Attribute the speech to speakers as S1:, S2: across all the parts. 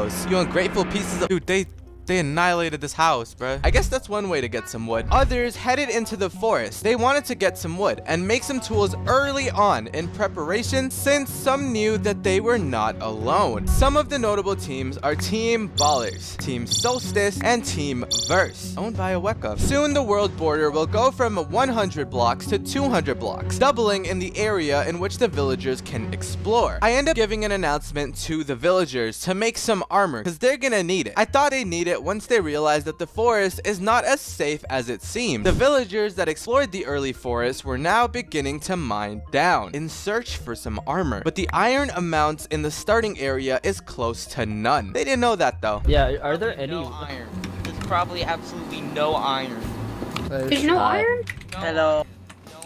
S1: house. You ungrateful pieces of... Dude, they annihilated this house, bruh. I guess that's one way to get some wood. Others headed into the forest. They wanted to get some wood and make some tools early on in preparation, since some knew that they were not alone. Some of the notable teams are Team Ballers, Team Solstice, and Team Verse, owned by a Weka. Soon the world border will go from 100 blocks to 200 blocks, doubling in the area in which the villagers can explore. I end up giving an announcement to the villagers to make some armor, because they're gonna need it. I thought they'd need it once they realized that the forest is not as safe as it seemed. The villagers that explored the early forest were now beginning to mine down in search for some armor, but the iron amounts in the starting area is close to none. They didn't know that though.
S2: Yeah, are there any
S3: iron? There's probably absolutely no iron.
S4: There's no iron?
S3: No. Hello.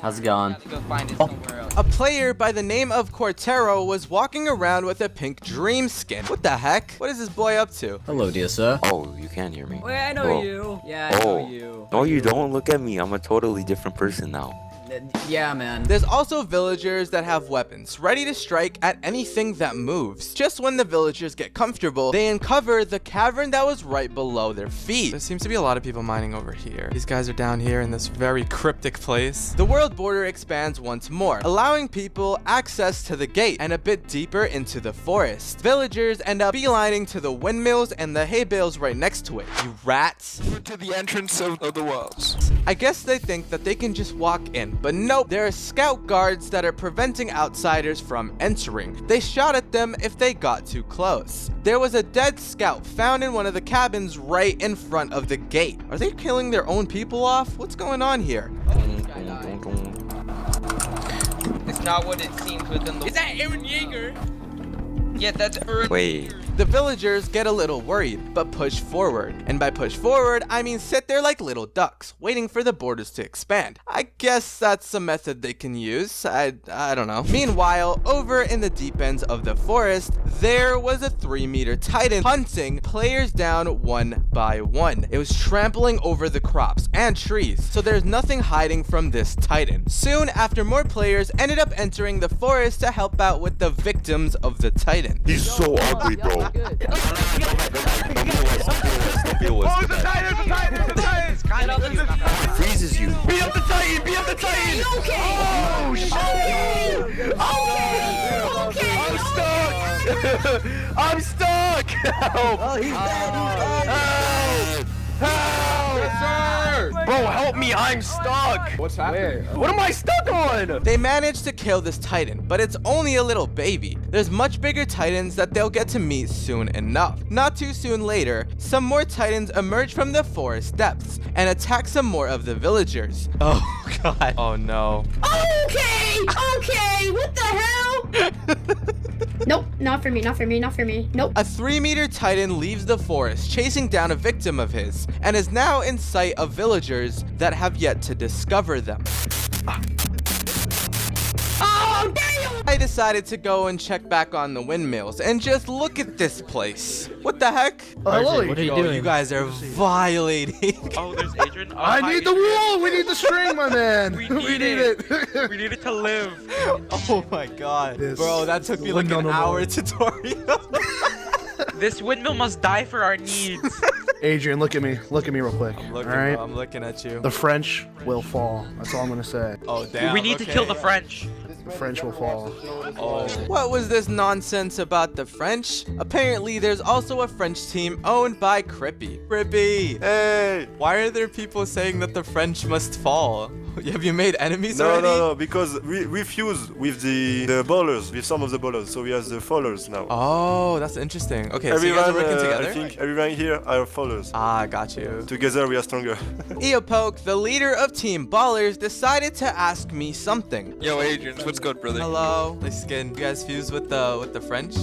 S2: How's it going?
S3: Go find it somewhere else.
S1: A player by the name of Cortero was walking around with a pink dream skin. What the heck? What is this boy up to?
S2: Hello, dear sir.
S5: Oh, you can hear me.
S6: Wait, I know you. Yeah, I know you.
S5: No, you don't. Look at me. I'm a totally different person now.
S6: Yeah, man.
S1: There's also villagers that have weapons, ready to strike at anything that moves. Just when the villagers get comfortable, they uncover the cavern that was right below their feet. There seems to be a lot of people mining over here. These guys are down here in this very cryptic place. The world border expands once more, allowing people access to the gate and a bit deeper into the forest. Villagers end up beelining to the windmills and the hay bales right next to it. You rats.
S7: To the entrance of the walls.
S1: I guess they think that they can just walk in, but nope, there are scout guards that are preventing outsiders from entering. They shot at them if they got too close. There was a dead scout found in one of the cabins right in front of the gate. Are they killing their own people off? What's going on here?
S3: It's not what it seems within the... Is that Aaron Yeager? Yeah, that's Aaron.
S5: Wait.
S1: The villagers get a little worried, but push forward. And by push forward, I mean sit there like little ducks, waiting for the borders to expand. I guess that's a method they can use. I don't know. Meanwhile, over in the deep ends of the forest, there was a 3-meter titan hunting players down one by one. It was trampling over the crops and trees, so there's nothing hiding from this titan. Soon after, more players ended up entering the forest to help out with the victims of the titan.
S8: He's so ugly, bro.
S7: Oh, it's a titan! It's kind of
S5: Freezes you.
S7: Beat up the titan! Beat up the titan!
S4: Okay.
S7: Oh, shit!
S4: Okay.
S7: I'm stuck! Help!
S2: Oh, he's dead.
S7: Help! Yes, sir! Bro, help me! I'm stuck!
S2: What's happening?
S7: What am I stuck on?
S1: They managed to kill this titan, but it's only a little baby. There's much bigger titans that they'll get to meet soon enough. Not too soon later, some more titans emerge from the forest depths and attack some more of the villagers. Oh god. Oh no.
S4: Okay. What the hell? Nope. Not for me. Nope.
S1: A 3-meter titan leaves the forest, chasing down a victim of his, and is now in sight of villagers that have yet to discover them.
S4: Oh, damn!
S1: I decided to go and check back on the windmills and just look at this place. What the heck?
S2: Hello. What are you doing?
S1: You guys are violating.
S9: Oh, there's Adrian. Oh,
S7: I
S9: hi,
S7: need the
S9: Adrian.
S7: wool! We need the string, my man!
S9: We need it. We need it to live.
S1: Oh my god.
S7: This
S1: Bro, that took me like an
S7: windmill
S1: hour
S7: mode.
S1: tutorial.
S9: This windmill must die for our needs.
S7: Adrian, look at me. Look at me real quick.
S1: I'm looking,
S7: Alright?
S1: bro, I'm looking at you.
S7: The French will fall. That's all I'm gonna say.
S1: Oh damn.
S9: We need to kill the French.
S7: The French will fall.
S1: Oh. What was this nonsense about the French? Apparently, there's also a French team owned by Crippy. Crippy! Hey! Why are there people saying that the French must fall? Have you made enemies already?
S8: No, because we fused with the ballers, with some of the ballers, so we have the followers now.
S1: Oh, that's interesting. Okay, so you guys are working together?
S8: I think everyone here are followers.
S1: Ah, got you.
S8: Together we are stronger.
S1: Eopoke, the leader of Team Ballers, decided to ask me something.
S7: Yo, Adrian, what's good, brother?
S1: Hello, Skin. You guys fuse with the French?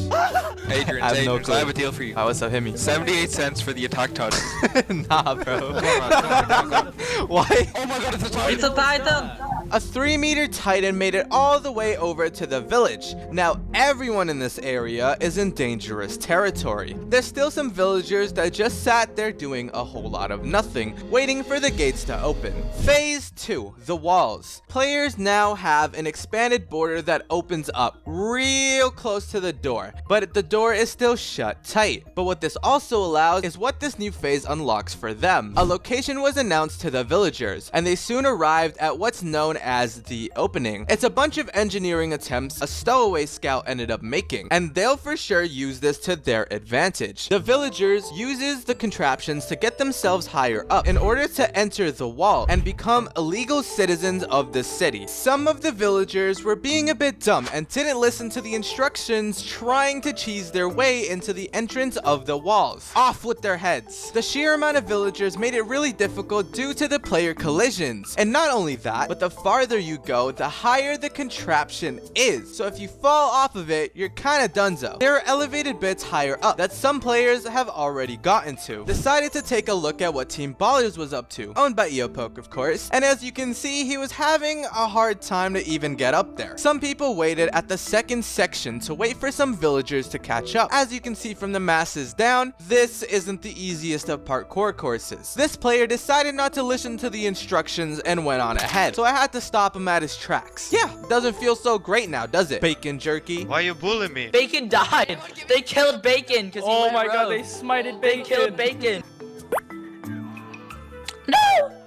S7: Adrian,
S1: I have no clue.
S7: I have a deal for you.
S1: What's up, hit me?
S7: 78 cents for the attack titan.
S1: Nah, bro.
S7: Come on.
S1: Why?
S7: Oh my god, it's a titan!
S6: It's a titan.
S1: A 3-meter titan made it all the way over to the village. Now everyone in this area is in dangerous territory. There's still some villagers that just sat there doing a whole lot of nothing, waiting for the gates to open. Phase 2, the walls. Players now have an expanded border that opens up real close to the door, but the door is still shut tight. But what this also allows is what this new phase unlocks for them. A location was announced to the villagers, and they soon arrived at what's known as the opening. It's a bunch of engineering attempts a stowaway scout ended up making, and they'll for sure use this to their advantage. The villagers uses the contraptions to get themselves higher up in order to enter the wall and become illegal citizens of the city. Some of the villagers were being a bit dumb and didn't listen to the instructions, trying to cheese their way into the entrance of the walls. Off with their heads. The sheer amount of villagers made it really difficult due to the player collisions. And not only that, but the farther you go, the higher the contraption is. So if you fall off of it, you're kinda donezo. There are elevated bits higher up that some players have already gotten to. Decided to take a look at what Team Ballers was up to, owned by EOPoke of course, and as you can see, he was having a hard time to even get up there. Some people waited at the second section to wait for some villagers to catch up. As you can see from the masses down, this isn't the easiest of parkour courses. This player decided not to listen to the instructions and went on ahead, so I had to stop him at his tracks. Yeah, doesn't feel so great now, does it? Bacon jerky.
S9: Why you bullying me?
S6: Bacon died. They killed Bacon because he
S2: Oh
S6: went
S2: my god,
S6: rogue.
S2: they smited
S6: They
S2: Bacon.
S6: killed Bacon.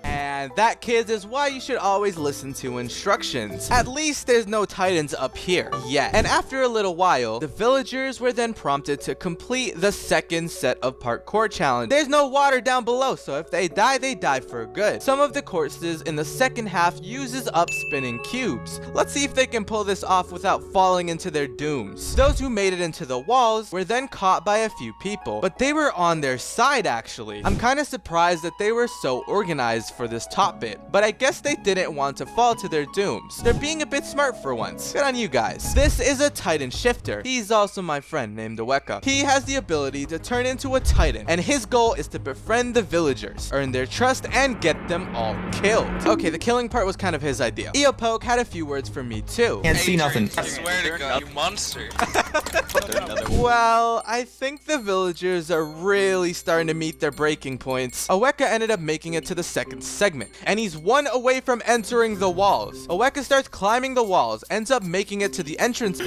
S1: And that, kids, is why you should always listen to instructions. At least there's no titans up here yet. And after a little while, the villagers were then prompted to complete the second set of parkour challenge. There's no water down below, so if they die for good. Some of the courses in the second half uses up spinning cubes. Let's see if they can pull this off without falling into their dooms. Those who made it into the walls were then caught by a few people, but they were on their side actually. I'm kind of surprised that they were so organized for this top bit, but I guess they didn't want to fall to their dooms. They're being a bit smart for once. Good on you guys. This is a Titan shifter. He's also my friend named Aweka. He has the ability to turn into a Titan, and his goal is to befriend the villagers, earn their trust, and get them all killed. Okay, the killing part was kind of his idea. EOPoke had a few words for me too.
S7: Can't see nothing. I swear to God, you monster.
S1: Well, I think the villagers are really starting to meet their breaking points. Aweka ended up making it to the second segment, and he's one away from entering the walls. Aweka starts climbing the walls, ends up making it to the entrance.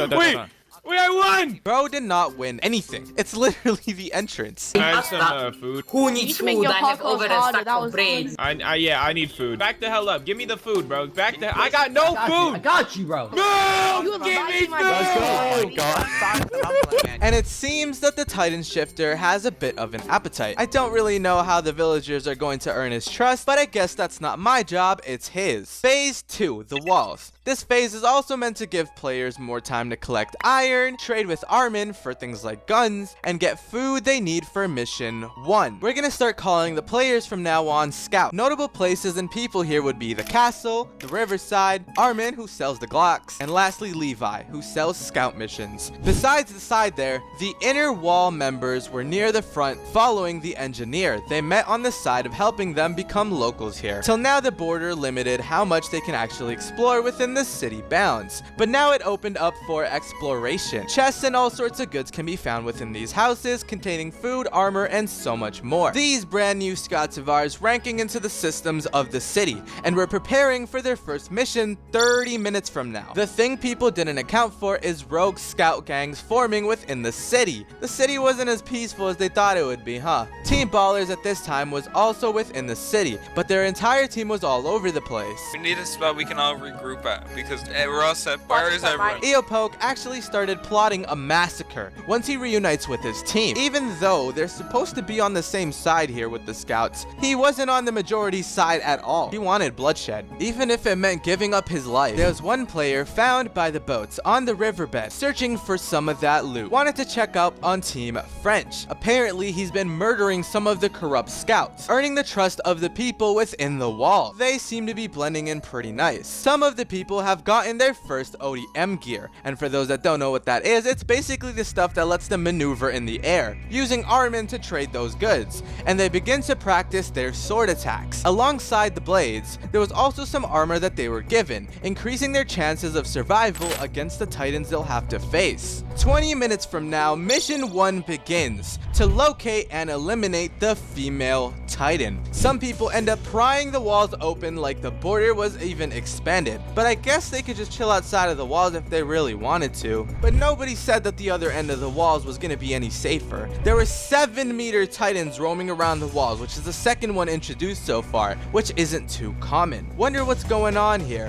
S2: Wait, I won!
S1: Bro did not win anything. It's literally the entrance.
S2: I have some food.
S6: Who needs
S4: make
S6: food?
S4: your
S6: I have
S4: parkour
S6: over a
S4: harder,
S6: stack
S4: that
S6: of
S4: was
S6: brains.
S2: Yeah, I need food. Back the hell up. Give me the food, bro. Back the I got no
S6: I
S2: food!
S6: got you, bro.
S2: No!
S4: You
S2: Give me
S4: invited my
S2: food!
S1: And it seems that the Titan shifter has a bit of an appetite. I don't really know how the villagers are going to earn his trust, but I guess that's not my job, it's his. Phase 2, the walls. This phase is also meant to give players more time to collect iron, trade with Armin for things like guns, and get food they need for mission 1. We're gonna start calling the players from now on Scout. Notable places and people here would be the castle, the riverside, Armin, who sells the Glocks, and lastly Levi, who sells scout missions. Besides the side there, the inner wall members were near the front following the engineer. They met on the side of helping them become locals here. Till now the border limited how much they can actually explore within the city bounds, but now it opened up for exploration. Chests and all sorts of goods can be found within these houses, containing food, armor, and so much more. These brand new scouts of ours ranking into the systems of the city, and we're preparing for their first mission 30 minutes from now. The thing people didn't account for is rogue scout gangs forming within the city. The city wasn't as peaceful as they thought it would be, huh? Team Ballers at this time was also within the city, but their entire team was all over the place.
S7: We need a spot we can all regroup at because we're all set. Where is everyone?
S1: EOPoke actually started plotting a massacre once he reunites with his team. Even though they're supposed to be on the same side here with the scouts, he wasn't on the majority side at all. He wanted bloodshed, even if it meant giving up his life. There was one player found by the boats on the riverbed, searching for some of that loot. Wanted to check up on Team French. Apparently, he's been murdering some of the corrupt scouts, earning the trust of the people within the wall. They seem to be blending in pretty nice. Some of the people people have gotten their first ODM gear. And for those that don't know what that is, it's basically the stuff that lets them maneuver in the air, using armament to trade those goods. And they begin to practice their sword attacks. Alongside the blades, there was also some armor that they were given, increasing their chances of survival against the titans they'll have to face. 20 minutes from now, mission 1 begins, to locate and eliminate the female titan. Some people end up prying the walls open like the border was even expanded, but I guess they could just chill outside of the walls if they really wanted to. But nobody said that the other end of the walls was gonna be any safer. There were 7-meter titans roaming around the walls, which is the second one introduced so far, which isn't too common. Wonder what's going on here.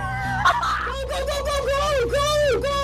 S4: Go!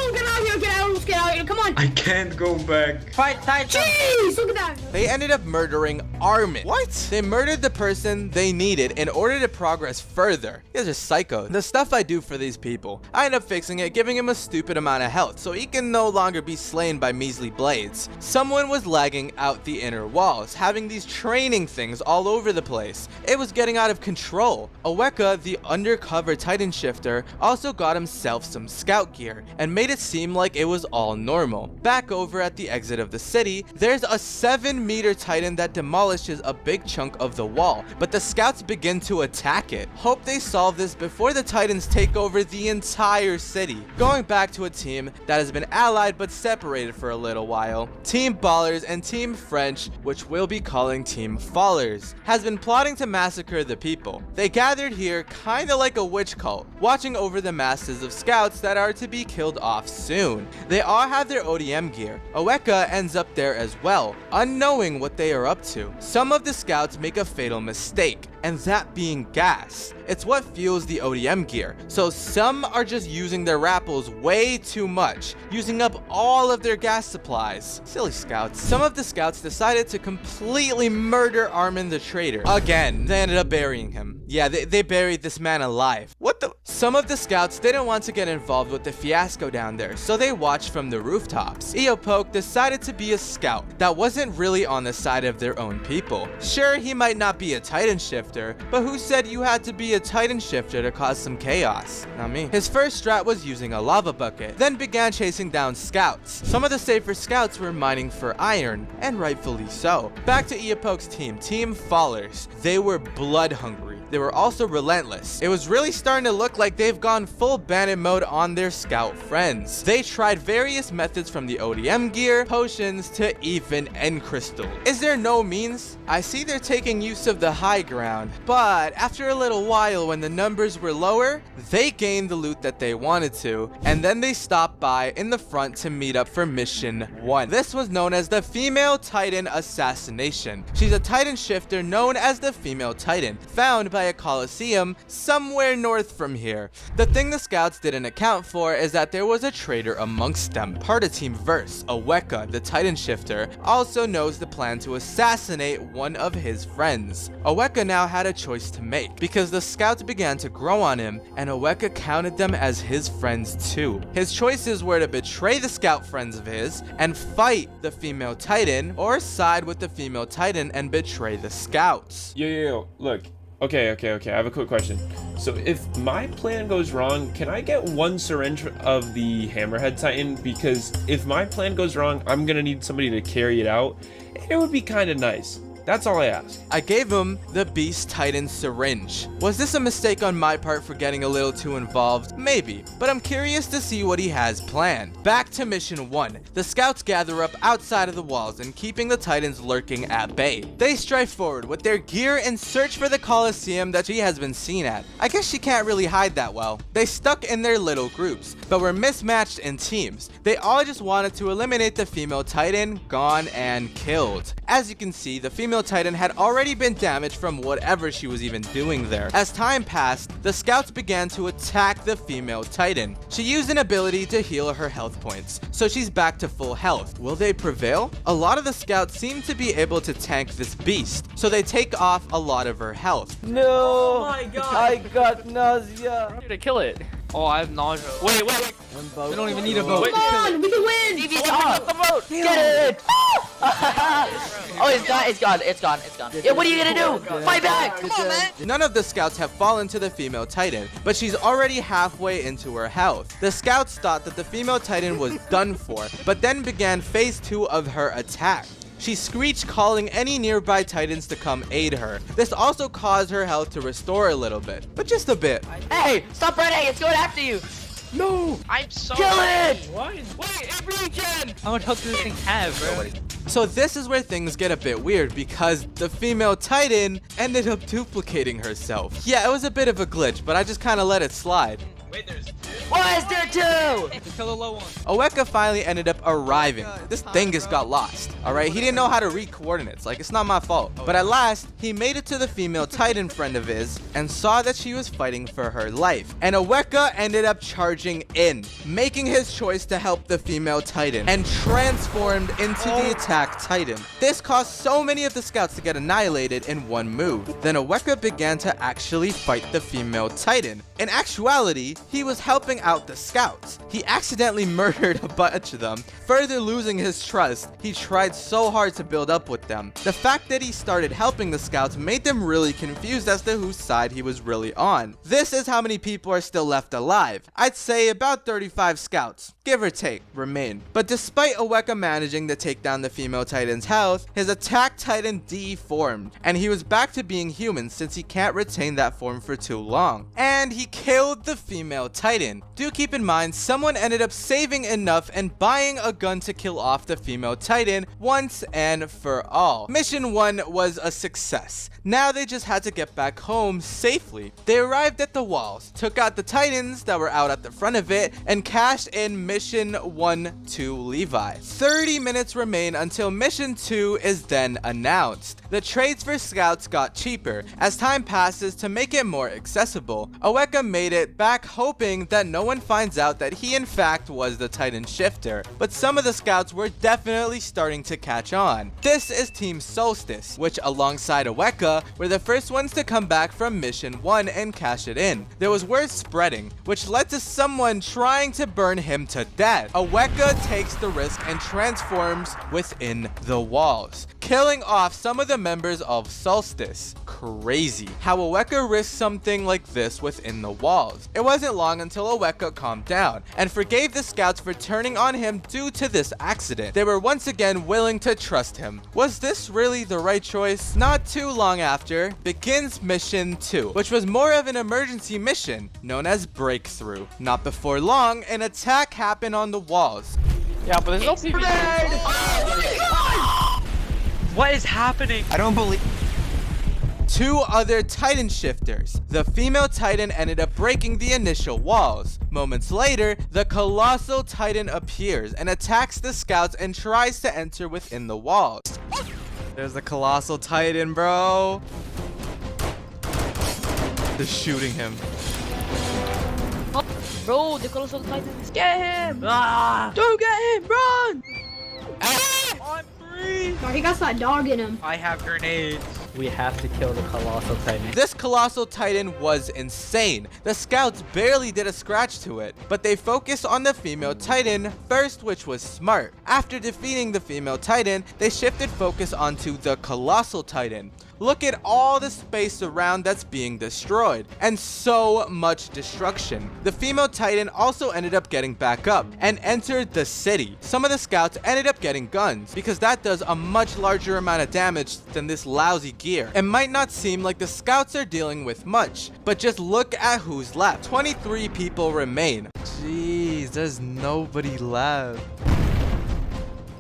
S4: Get out here, come on!
S10: I can't go back.
S6: Fight Titan.
S4: Jeez, look at that!
S1: They ended up murdering Armin. What? They murdered the person they needed in order to progress further. You guys are psycho. The stuff I do for these people, I end up fixing it, giving him a stupid amount of health so he can no longer be slain by measly blades. Someone was lagging out the inner walls, having these training things all over the place. It was getting out of control. Aweka, the undercover Titan shifter, also got himself some scout gear and made it seem like it was all normal. Back over at the exit of the city, there's a 7-meter titan that demolishes a big chunk of the wall, but the scouts begin to attack it. Hope they solve this before the titans take over the entire city. Going back to a team that has been allied but separated for a little while, Team Ballers and Team French, which we'll be calling Team Fallers, has been plotting to massacre the people. They gathered here kinda like a witch cult, watching over the masses of scouts that are to be killed off soon. They all have their ODM gear. Aweka ends up there as well, unknowing what they are up to. Some of the scouts make a fatal mistake, and that being gas. It's what fuels the ODM gear, so some are just using their rappels way too much, using up all of their gas supplies. Silly scouts. Some of the scouts decided to completely murder Armin the traitor. Again, they ended up burying him. Yeah, they buried this man alive. What the? Some of the scouts didn't want to get involved with the fiasco down there, so they watched from the rooftops. Eopoke decided to be a scout that wasn't really on the side of their own people. Sure, he might not be a Titan shifter, but who said you had to be a Titan shifter to cause some chaos? Not me. His first strat was using a lava bucket, then began chasing down scouts. Some of the safer scouts were mining for iron, and rightfully so. Back to Eopoke's team, Team Fallers. They were blood hungry. They were also relentless. It was really starting to look like they've gone full bandit mode on their scout friends. They tried various methods from the ODM gear, potions, to even end crystal. Is there no means? I see they're taking use of the high ground, but after a little while when the numbers were lower, they gained the loot that they wanted to, and then they stopped by in the front to meet up for mission 1. This was known as the Female Titan Assassination. She's a Titan shifter known as the Female Titan, found by a coliseum somewhere north from here. The thing the scouts didn't account for is that there was a traitor amongst them. Part of Team Verse, Aweka, the Titan shifter, also knows the plan to assassinate one of his friends. Aweka now had a choice to make, because the scouts began to grow on him, and Aweka counted them as his friends too. His choices were to betray the scout friends of his and fight the female titan, or side with the female titan and betray the scouts.
S2: Yo, look. Okay, I have a quick question. So if my plan goes wrong, can I get 1 syringe of the Hammerhead Titan? Because if my plan goes wrong, I'm gonna need somebody to carry it out. It would be kind of nice. That's all I ask.
S1: I gave him the Beast Titan syringe. Was this a mistake on my part for getting a little too involved? Maybe, but I'm curious to see what he has planned. Back to mission 1. The scouts gather up outside of the walls and keeping the titans lurking at bay. They strive forward with their gear and search for the coliseum that she has been seen at. I guess she can't really hide that well. They stuck in their little groups, but were mismatched in teams. They all just wanted to eliminate the female titan, gone and killed. As you can see, the female titan had already been damaged from whatever she was even doing there. As time passed, the scouts began to attack the female titan. She used an ability to heal her health points, so she's back to full health. Will they prevail? A lot of the scouts seem to be able to tank this beast, so they take off a lot of her health.
S6: No! Oh my god! I got nausea!
S9: To kill it. Oh, I have nausea. Wait.
S6: We don't even need a vote.
S4: Come on, we can win.
S6: Stevie's off. The vote. Get it. Oh, it's gone. Yeah, what are you gonna do? Fight back. Come on, man.
S1: None of the scouts have fallen to the female titan, but she's already halfway into her health. The scouts thought that the female titan was done for, but then began phase 2 of her attack. She screeched, calling any nearby titans to come aid her. This also caused her health to restore a little bit, but just a bit.
S6: Hey, stop running. It's going after you.
S9: No! I'm so
S6: Kill it.
S9: What? Wait, every gen! How much health does this thing have, bro?
S1: So this is where things get a bit weird because the female titan ended up duplicating herself. Yeah, it was a bit of a glitch, but I just kind of let it slide.
S3: Wait, there's two?
S6: Why is there 2?
S9: Kill the low one.
S1: Oweka finally ended up arriving. This dingus got lost, alright? He didn't know how to read coordinates, like it's not my fault. But at last, he made it to the female titan friend of his and saw that she was fighting for her life. And Oweka ended up charging in, making his choice to help the female titan and transformed into the attack titan. This caused so many of the scouts to get annihilated in one move. Then Oweka began to actually fight the female titan. In actuality, he was helping out the scouts. He accidentally murdered a bunch of them. Further losing his trust, he tried so hard to build up with them. The fact that he started helping the scouts made them really confused as to whose side he was really on. This is how many people are still left alive. I'd say about 35 scouts, give or take, remain. But despite Oweka managing to take down the female titan's health, his attack titan deformed, and he was back to being human since he can't retain that form for too long. And he killed the female titan. Do keep in mind, someone ended up saving enough and buying a gun to kill off the female titan once and for all. Mission 1 was a success. Now they just had to get back home safely. They arrived at the walls, took out the titans that were out at the front of it, and cashed in Mission 1 to Levi. 30 minutes remain until Mission 2 is then announced. The trades for scouts got cheaper as time passes to make it more accessible. Oweka made it back hoping that no one finds out that he in fact was the Titan Shifter, but some of the scouts were definitely starting to catch on. This is Team Solstice, which alongside Oweka were the first ones to come back from Mission 1 and cash it in. There was word spreading, which led to someone trying to burn him to death. Oweka takes the risk and transforms within the walls, killing off some of the members of Solstice. Crazy how Oweka risked something like this within the walls. It wasn't long until Oweka calmed down and forgave the scouts for turning on him due to this accident. They were once again willing to trust him. Was this really the right choice? Not too long after begins Mission 2, which was more of an emergency mission known as Breakthrough. Not before long, an attack happened on the walls.
S9: Yeah, but there's no PvP. What is happening?
S10: I don't believe.
S1: 2 other Titan shifters. The female Titan ended up breaking the initial walls. Moments later, the colossal Titan appears and attacks the scouts and tries to enter within the walls. There's the colossal Titan, bro. They're shooting him.
S4: Bro, the colossal titans. Get him!
S6: Don't get him. Run.
S9: I'm free.
S4: No, he got that dog in him.
S9: I have grenades.
S6: We have to kill the colossal titan.
S1: This colossal Titan was insane. The scouts barely did a scratch to it, but they focused on the female Titan first, which was smart. After defeating the female Titan, they shifted focus onto the colossal Titan. Look at all the space around that's being destroyed, and so much destruction. The female Titan also ended up getting back up and entered the city. Some of the scouts ended up getting guns because that does a much larger amount of damage than this lousy gear. It might not seem like the scouts are dealing with much, but just look at who's left. 23 people remain. Jeez, there's nobody left.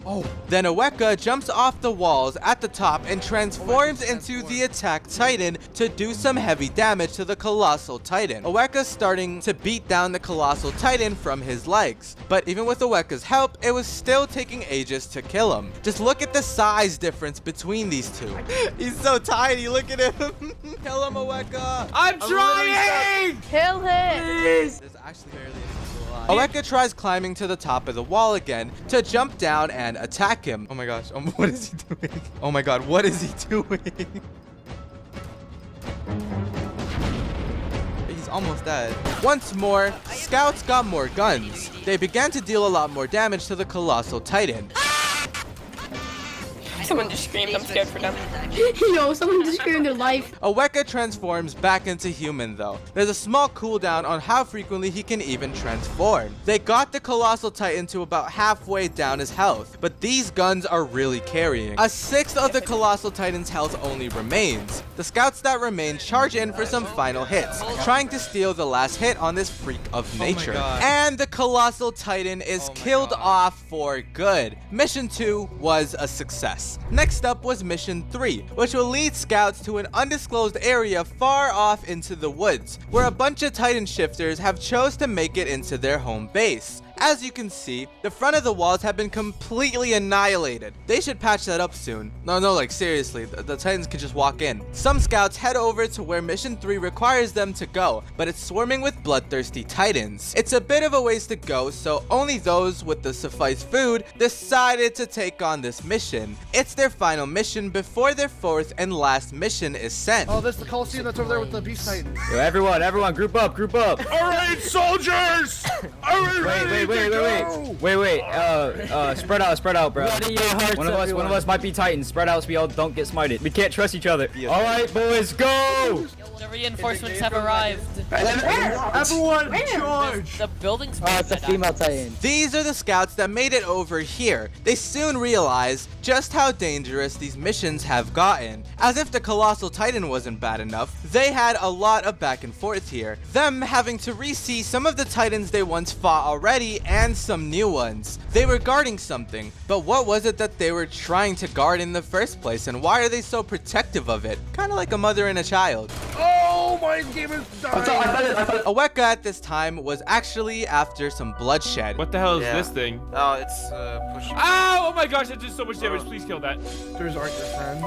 S1: Oh, then Oweka jumps off the walls at the top and transforms into the attack titan to do some heavy damage to the colossal titan. Oweka's starting to beat down the colossal titan from his legs, but even with Oweka's help, it was still taking ages to kill him. Just look at the size difference between these two. He's so tiny, look at him. Kill him, Oweka.
S9: I'm trying!
S4: Kill him!
S9: Please!
S1: There's actually barely anything alive. Oweka tries climbing to the top of the wall again to jump down and attack him. Oh my gosh, what is he doing? Oh my god, what is he doing? He's almost dead. Once more, scouts got more guns. They began to deal a lot more damage to the Colossal Titan.
S10: Someone just screamed. I'm scared for them.
S4: Yo, someone just screamed their life.
S1: Aweka transforms back into human though. There's a small cooldown on how frequently he can even transform. They got the Colossal Titan to about halfway down his health, but these guns are really carrying. A sixth of the Colossal Titan's health only remains. The scouts that remain charge in for some final hits, trying to steal the last hit on this freak of nature. And the Colossal Titan is killed off for good. Mission 2 was a success. Next up was Mission 3, which will lead scouts to an undisclosed area far off into the woods, where a bunch of Titan shifters have chose to make it into their home base. As you can see, the front of the walls have been completely annihilated. They should patch that up soon. No, like seriously, the Titans could just walk in. Some scouts head over to where Mission 3 requires them to go, but it's swarming with bloodthirsty Titans. It's a bit of a ways to go, so only those with the suffice food decided to take on this mission. It's their final mission before their fourth and last mission is sent.
S11: Oh, that's the Coliseum that's over there with the Beast Titan.
S6: Yo, everyone, group up.
S11: Alright, soldiers!
S6: Wait. Spread out, bro. One of us might be Titans. Spread out so we all don't get smited. We can't trust each other. All right, boys, go!
S10: The reinforcements have arrived.
S11: Everyone, charge!
S10: The building's
S6: it's a female Titan.
S1: These are the scouts that made it over here. They soon realized just how dangerous these missions have gotten. As if the Colossal Titan wasn't bad enough, they had a lot of back and forth here. Them having to re-see some of the Titans they once fought already and some new ones. They were guarding something, but what was it that they were trying to guard in the first place, and why are they so protective of it? Kind of like a mother and a child.
S11: Oh, my game is dying!
S1: Aweka at this time was actually after some bloodshed.
S2: What the hell is this thing?
S3: Oh, it's pushing.
S2: Ow! Oh my gosh, that did so much damage. Please kill that.
S11: There's aren't your friends.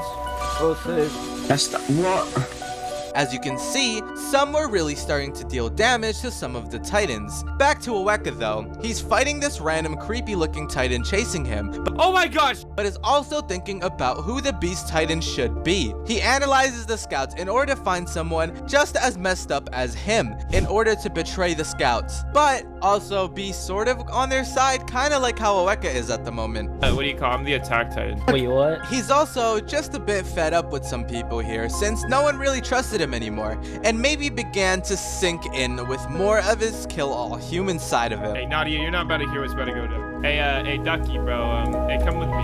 S1: As you can see, some were really starting to deal damage to some of the Titans. Back to Aweka though, he's fighting this random creepy looking Titan chasing him,
S2: Oh my gosh!
S1: but is also thinking about who the Beast Titan should be. He analyzes the scouts in order to find someone just as messed up as him, in order to betray the scouts, but also be sort of on their side, kind of like how Aweka is at the moment.
S2: What do you call him? The attack Titan.
S6: Wait, what?
S1: He's also just a bit fed up with some people here, since no one really trusted him anymore, and maybe began to sink in with more of his kill-all human side of him.
S2: Hey, Nadia, you're not about to hear what's about to go down. Hey, Ducky, bro. Hey, come with me.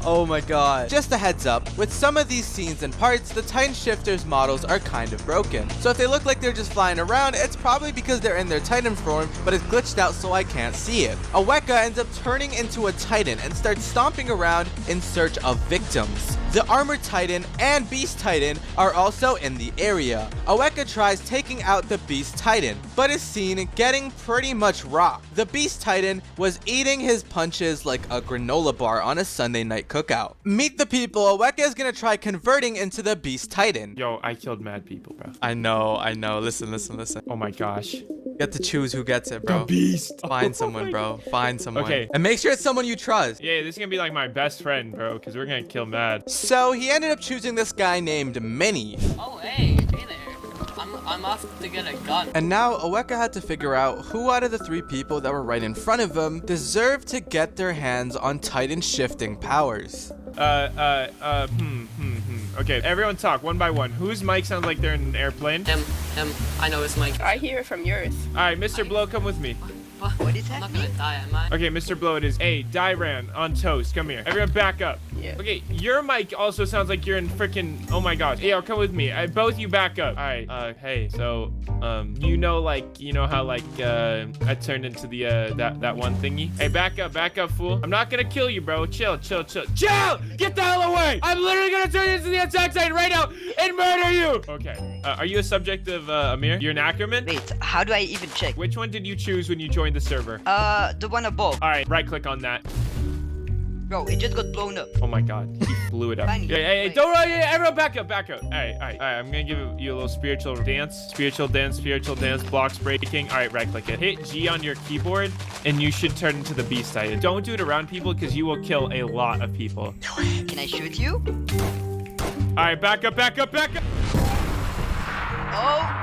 S1: Oh my god. Just a heads up, with some of these scenes and parts, the Titan Shifters models are kind of broken. So if they look like they're just flying around, it's probably because they're in their Titan form, but it's glitched out so I can't see it. Aweka ends up turning into a Titan and starts stomping around in search of victims. The Armored Titan and Beast Titan are also in the area. Aweka tries taking out the Beast Titan, but is seen getting pretty much rocked. The Beast Titan was eating his punches like a granola bar on a Sunday night cookout. Meet the people Aweka is gonna try converting into the Beast Titan.
S2: Yo, I killed mad people, bro.
S1: I know. Listen.
S2: Oh my gosh.
S1: You get to choose who gets it, bro.
S2: The beast.
S1: Find someone, bro. Find someone.
S2: Okay.
S1: And make sure it's someone you trust.
S2: Yeah, this is gonna be like my best friend, bro, because we're gonna kill mad.
S1: So he ended up choosing this guy named Minnie.
S10: Oh, hey there. I'm off to get a gun.
S1: And now Aweka had to figure out who out of the three people that were right in front of him deserved to get their hands on Titan shifting powers.
S2: Okay, everyone talk one by one. Whose mic sounds like they're in an airplane?
S10: I know it's Mike.
S9: I hear from yours.
S2: All right, Mr. Blow, come with me.
S10: What is that? I'm not gonna die, am I?
S2: Okay, Mr. Blow, it is A, Dyran on toast. Come here. Everyone back up.
S9: Yeah.
S2: Okay, your mic also sounds like you're in freaking, oh my gosh. Yo, come with me. Both you back up. All right, hey, so, you know how, like, I turned into the, that one thingy? Hey, back up, fool. I'm not gonna kill you, bro. Chill. Get the hell away. I'm literally gonna turn into the attack Titan right now and murder you. Okay, are you a subject of, Amir? You're an Ackerman?
S10: Wait, how do I even check?
S2: Which one did you choose when you joined the server?
S10: The one above.
S2: All right, right click on that.
S10: Bro, it just got blown up.
S2: Oh my god, he blew it up. Hey, don't run, everyone back up. All right, I'm gonna give you a little spiritual dance, blocks breaking. All right, right click it. Hit G on your keyboard, and you should turn into the Beast Titan. Don't do it around people, because you will kill a lot of people.
S10: Can I shoot you?
S2: Alright, back up.
S10: Oh.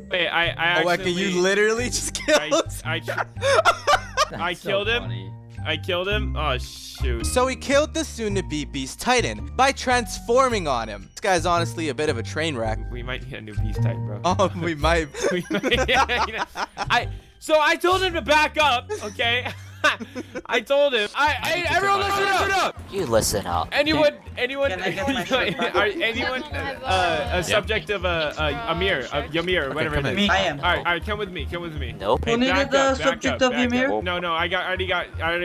S2: Wait, I
S1: Oweka,
S2: accidentally...
S1: you literally just killed.
S2: I killed him. I killed him. Oh shoot.
S1: So he killed the soon-to-be Beast Titan by transforming on him. This guy's honestly a bit of a train wreck.
S2: We might get a new Beast Titan, bro.
S1: Oh, we might.
S2: So I told him to back up, okay? I told him. Everyone listen up.
S5: You listen up.
S2: Anyone
S10: Can I get my
S2: a subject of Ymir, whatever it is.
S3: Me. I am.
S2: All right, come with me.
S5: Nope.
S2: Hey,
S3: Who needed the subject of Ymir?
S2: No, I already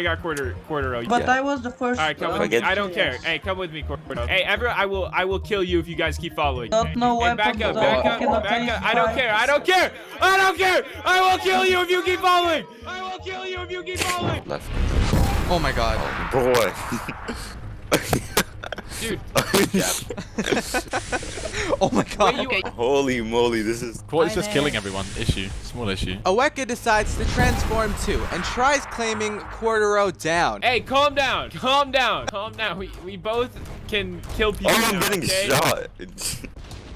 S2: got quarter.
S3: But I was the first.
S2: All right, come with me. I don't care. Hey, come with me, quarter. Hey, I will kill you if you guys keep following.
S3: No
S2: Hey,
S3: weapon.
S2: back up. I don't care. I will kill you if you keep following.
S5: Left.
S1: Oh my god.
S5: Boy.
S2: Dude.
S1: Oh my god.
S5: Holy moly, this is...
S12: Quad is just killing everyone. Issue. Small issue.
S1: Oweka decides to transform too and tries claiming Quartero down.
S2: Hey, calm down. We both can kill people.
S5: Oh, I'm
S2: now,
S5: getting
S2: okay?
S5: shot.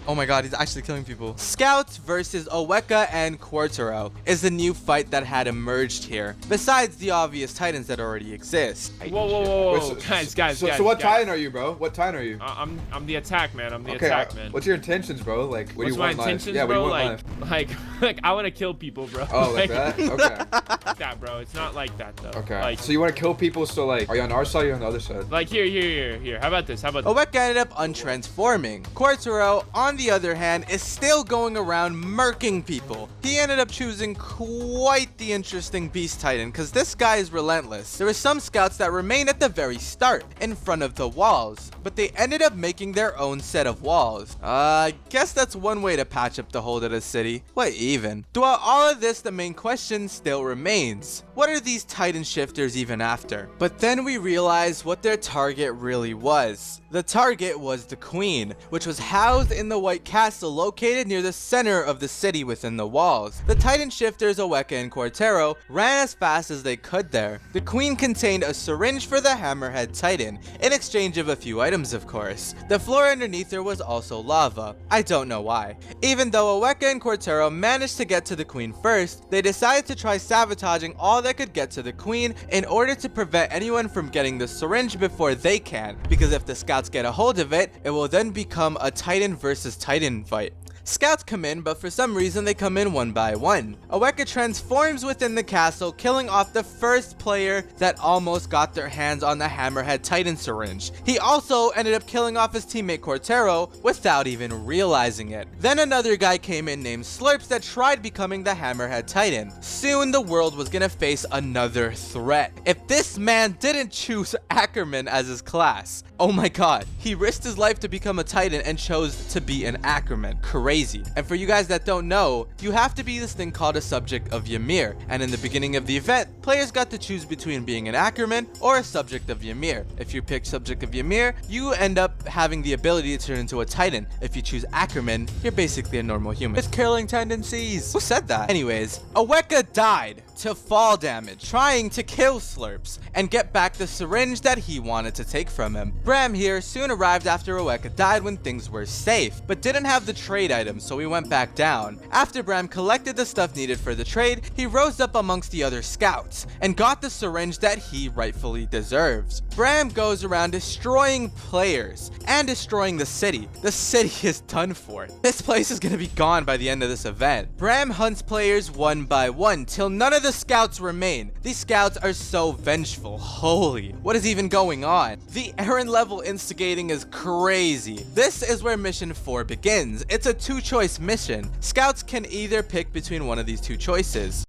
S1: Oh my god, he's actually killing people. Scouts versus Oweka and Quartero is the new fight that had emerged here, besides the obvious titans that already exist.
S2: Whoa. Guys.
S11: So what Titan are you, bro? What Titan are you?
S2: I'm the attack man. I'm the
S11: Okay,
S2: attack man.
S11: what's your intentions, bro? Like, what do
S2: What's
S11: you
S2: my
S11: want in life?
S2: intentions,
S11: Yeah, what do
S2: bro?
S11: you want in life?
S2: Like I want to kill people, bro.
S11: Oh, like that? Okay.
S2: Like that, bro. It's not like that though.
S11: Okay.
S2: Like,
S11: So you want to kill people? So like, are you on our side or on the other side?
S2: like here. How about this?
S1: Oweka ended up untransforming. Quartero, on the other hand, is still going around murking people. He ended up choosing quite the interesting Beast Titan, because this guy is relentless. There were some scouts that remained at the very start, in front of the walls, but they ended up making their own set of walls. I guess that's one way to patch up the hold of the city. What even? Throughout all of this, the main question still remains. What are these Titan shifters even after? But then we realized what their target really was. The target was the Queen, which was housed in the White Castle located near the center of the city within the walls. The Titan shifters Oweka and Quartero ran as fast as they could there. The Queen contained a syringe for the Hammerhead Titan, in exchange of a few items of course. The floor underneath her was also lava. I don't know why. Even though Oweka and Quartero managed to get to the Queen first, they decided to try sabotaging all that could get to the Queen in order to prevent anyone from getting the syringe before they can, because if the scouts get a hold of it, it will then become a Titan versus Titan fight. Scouts come in, but for some reason they come in one by one. Oweka transforms within the castle, killing off the first player that almost got their hands on the Hammerhead Titan syringe. He also ended up killing off his teammate Quartero without even realizing it. Then another guy came in named Slurps that tried becoming the Hammerhead Titan. Soon the world was gonna face another threat. If this man didn't choose Ackerman as his class, oh my god, he risked his life to become a Titan and chose to be an Ackerman. Crazy. And for you guys that don't know, you have to be this thing called a subject of Ymir. And in the beginning of the event, players got to choose between being an Ackerman or a subject of Ymir. If you pick subject of Ymir, you end up having the ability to turn into a Titan. If you choose Ackerman, you're basically a normal human with killing tendencies. Who said that? Anyways, Oweka died to fall damage, trying to kill Slurps and get back the syringe that he wanted to take from him. Bram here soon arrived after Oweka died when things were safe, but didn't have the trade items, so he went back down. After Bram collected the stuff needed for the trade, he rose up amongst the other scouts and got the syringe that he rightfully deserves. Bram goes around destroying players and destroying the city. The city is done for. This place is gonna be gone by the end of this event. Bram hunts players one by one till none of the scouts remain. These scouts are so vengeful. Holy, what is even going on? The errand level instigating is crazy. This is where mission 4 begins. It's a two-choice mission. Scouts can either pick between one of these two choices.